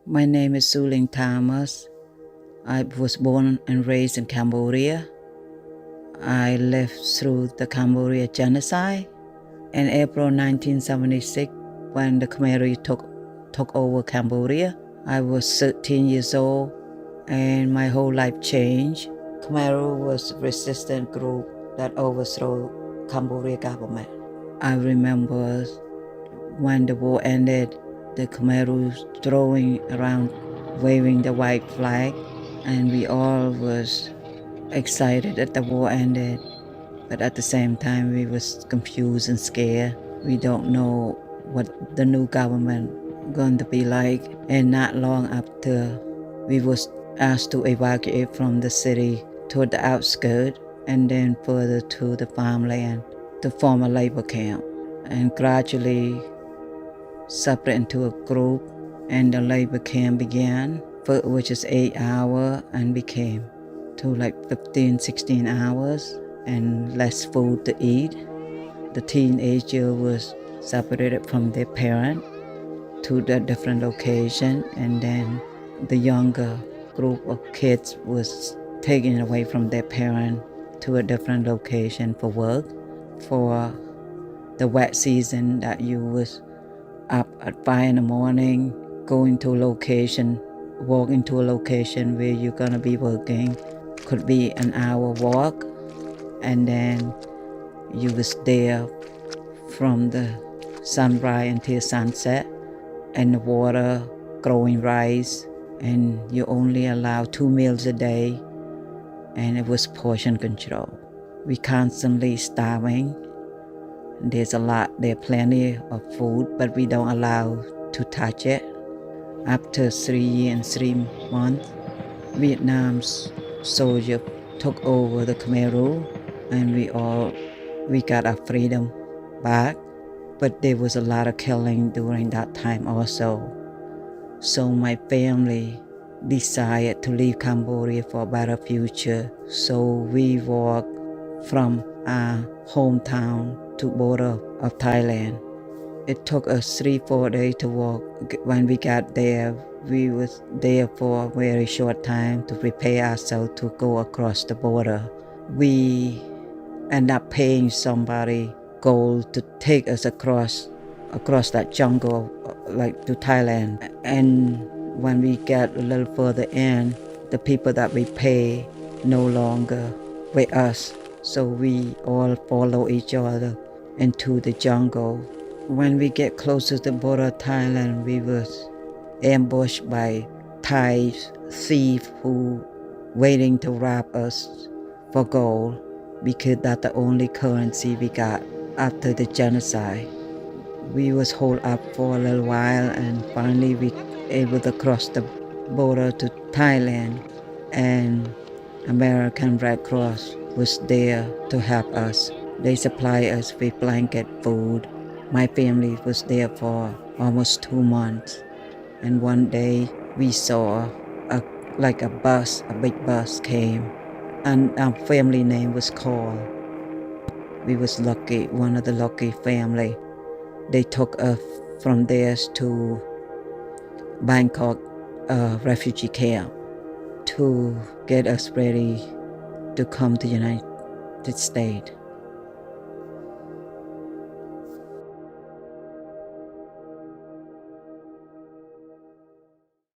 My name is Sue Ling Thomas. I was born and raised in Cambodia. I lived through the Cambodia Genocide. In April 1976, when the Khmer took over Cambodia, I was 13 years old and my whole life changed. Khmer was a resistant group that overthrew Cambodia government. I remember when the war ended, the Khmer throwing around, waving the white flag, and we all was excited that the war ended. But at the same time, we was confused and scared. We don't know what the new government going to be like. And not long after, we was asked to evacuate from the city to the outskirts and then further to the farmland to form a labor camp. And gradually separate into a group, and the labor camp began, which is 8 hours, and became to like 15, 16 hours, and less food to eat. The teenager was separated from their parent to the different location, and then the younger group of kids was taken away from their parent to a different location for work. For the wet season, that you was up at 5 in the morning, going to a location, walking to a location where you're gonna be working. Could be an hour walk, and then you was there from the sunrise until sunset, and the water, growing rice, and you only allow 2 meals a day, and it was portion control. We constantly starving. There's plenty of food, but we don't allow to touch it. After 3 years and 3 months, Vietnam's soldier took over the Khmer Rouge, and we got our freedom back. But there was a lot of killing during that time also. So my family decided to leave Cambodia for a better future. So we walked from our hometown to border of Thailand. It took us 3-4 days to walk. When we got there, we was there for a very short time to prepare ourselves to go across the border. We end up paying somebody gold to take us across that jungle, like to Thailand. And when we get a little further in, the people that we pay no longer with us. So we all follow each other into the jungle. When we get closer to the border of Thailand, we was ambushed by Thai thieves who waiting to rob us for gold, because that's the only currency we got after the genocide. We was holed up for a little while, and finally we able to cross the border to Thailand, and American Red Cross was there to help us. They supply us with blanket, food. My family was there for almost 2 months. And one day we saw a big bus came, and our family name was called. We was lucky, one of the lucky family. They took us from there to Bangkok refugee camp to get us ready to come to the United States.